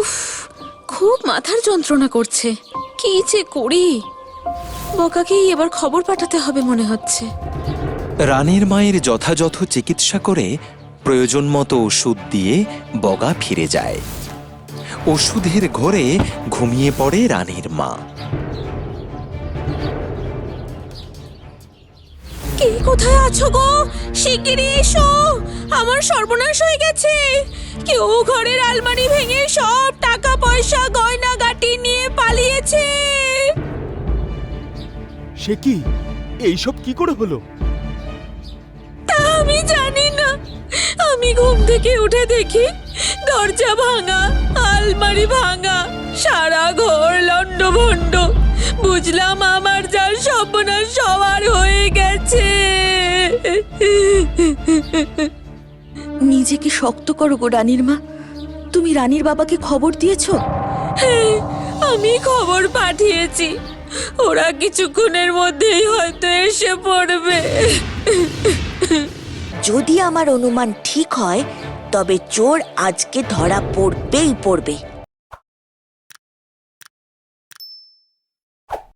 উফ, খুব মাথার যন্ত্রণা করছে। কি যে করি, বকাকেই এবার খবর পাঠাতে হবে মনে হচ্ছে। রানীর মায়ের যথাযথ চিকিৎসা করে প্রয়োজন মতো ওষুধ দিয়ে বগা ফিরে যায়। ওষুধের ঘোরে ঘুমিয়ে পড়ে রানীর মা। কে কোথায় আছো গো? শিগগিরই এসো, আমার সর্বনাশ হয়ে গেছে। কেউ ঘরের আলমারি ভেঙে সব টাকা পয়সা গয়না গাটি নিয়ে পালিয়েছে। সে কি? এইসব কি করে হলো? তা আমি জানি না। আমি ঘুম থেকে উঠে দেখি দরজা ভাঙা, আলমারি ভাঙা, সারা ঘর লন্ডভন্ড। বুঝলাম আমার যা সর্বনাশ সবার হয়ে গেছে। নিজেকে শক্ত করো গো রানীর মা। তুমি রানীর বাবাকে খবর দিয়েছো? হ্যাঁ, আমি খবর পাঠিয়েছি। ওরা কিছুক্ষণের মধ্যেই হয়তো এসে পড়বে। যদি আমার অনুমান ঠিক হয় তবে চোর আজকে ধরা পড়বেই পড়বে।